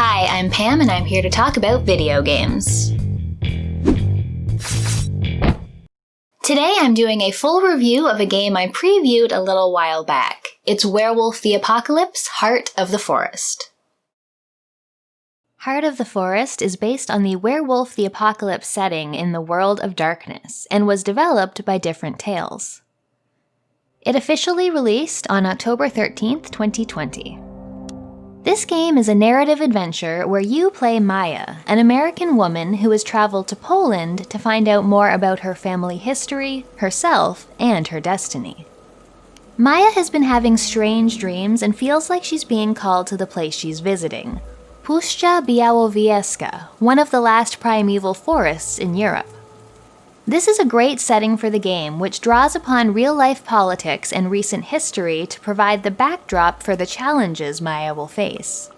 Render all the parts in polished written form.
Hi, I'm Pam and I'm here to talk about video games. Today I'm doing a full review of a game I previewed a little while back. It's Werewolf the Apocalypse: Heart of the Forest. Heart of the Forest is based on the Werewolf the Apocalypse setting in the World of Darkness and was developed by Different Tales. It officially released on October 13th, 2020. This game is a narrative adventure where you play Maia, an American woman who has traveled to Poland to find out more about her family history, herself, and her destiny. Maia has been having strange dreams and feels like she's being called to the place she's visiting, Puszcza Białowieska, one of the last primeval forests in Europe. This is a great setting for the game, which draws upon real-life politics and recent history to provide the backdrop for the challenges Maia will face.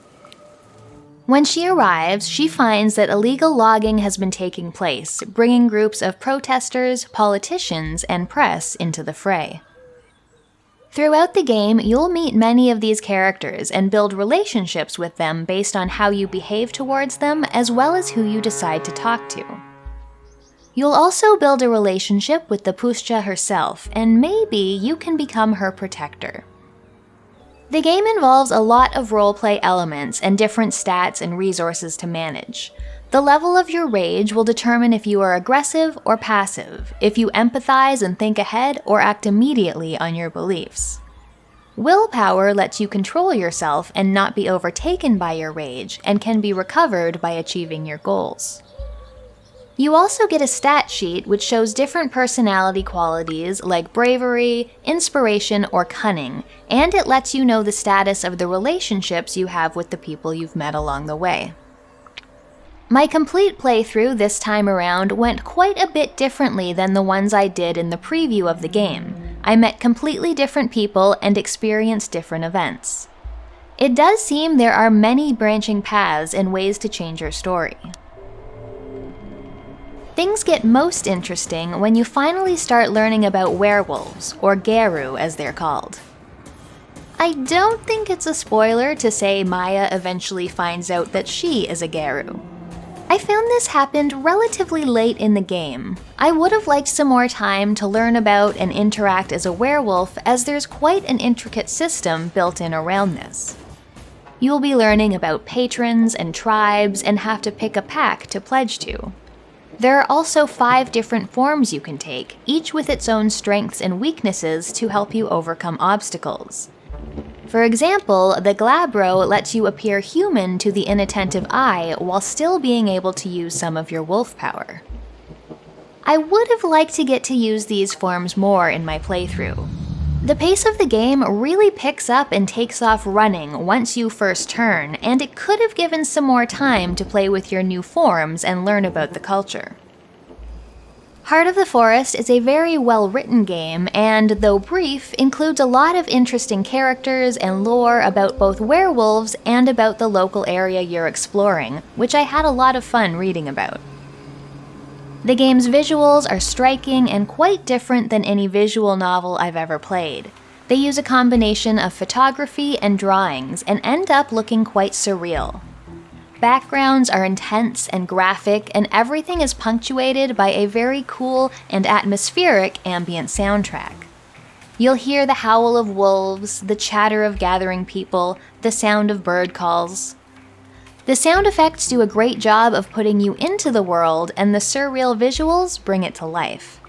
When she arrives, she finds that illegal logging has been taking place, bringing groups of protesters, politicians, and press into the fray. Throughout the game, you'll meet many of these characters and build relationships with them based on how you behave towards them, as well as who you decide to talk to. You'll also build a relationship with the Puszcza herself, and maybe you can become her protector. The game involves a lot of roleplay elements and different stats and resources to manage. The level of your rage will determine if you are aggressive or passive, if you empathize and think ahead or act immediately on your beliefs. Willpower lets you control yourself and not be overtaken by your rage, and can be recovered by achieving your goals. You also get a stat sheet which shows different personality qualities like bravery, inspiration, or cunning, and it lets you know the status of the relationships you have with the people you've met along the way. My complete playthrough this time around went quite a bit differently than the ones I did in the preview of the game. I met completely different people and experienced different events. It does seem there are many branching paths and ways to change your story. Things get most interesting when you finally start learning about werewolves, or geru as they're called. I don't think it's a spoiler to say Maia eventually finds out that she is a geru. I found this happened relatively late in the game. I would have liked some more time to learn about and interact as a werewolf, as there's quite an intricate system built in around this. You'll be learning about patrons and tribes and have to pick a pack to pledge to. There are also 5 different forms you can take, each with its own strengths and weaknesses to help you overcome obstacles. For example, the Glabro lets you appear human to the inattentive eye while still being able to use some of your wolf power. I would have liked to get to use these forms more in my playthrough. The pace of the game really picks up and takes off running once you first turn, and it could have given some more time to play with your new forms and learn about the culture. Heart of the Forest is a very well-written game, and though brief, includes a lot of interesting characters and lore about both werewolves and about the local area you're exploring, which I had a lot of fun reading about. The game's visuals are striking and quite different than any visual novel I've ever played. They use a combination of photography and drawings and end up looking quite surreal. Backgrounds are intense and graphic, and everything is punctuated by a very cool and atmospheric ambient soundtrack. You'll hear the howl of wolves, the chatter of gathering people, the sound of bird calls. The sound effects do a great job of putting you into the world, and the surreal visuals bring it to life.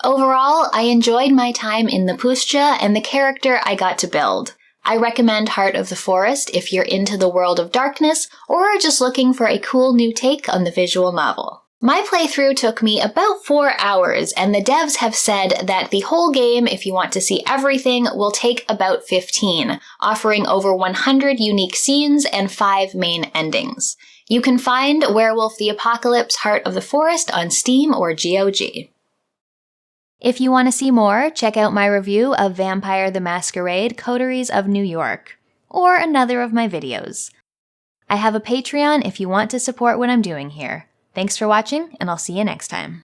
Overall, I enjoyed my time in the Puszcza and the character I got to build. I recommend Heart of the Forest if you're into the World of Darkness or are just looking for a cool new take on the visual novel. My playthrough took me about 4 hours, and the devs have said that the whole game, if you want to see everything, will take about 15, offering over 100 unique scenes and 5 main endings. You can find Werewolf the Apocalypse: Heart of the Forest on Steam or GOG. If you want to see more, check out my review of Vampire the Masquerade: Coteries of New York, or another of my videos. I have a Patreon if you want to support what I'm doing here. Thanks for watching, and I'll see you next time.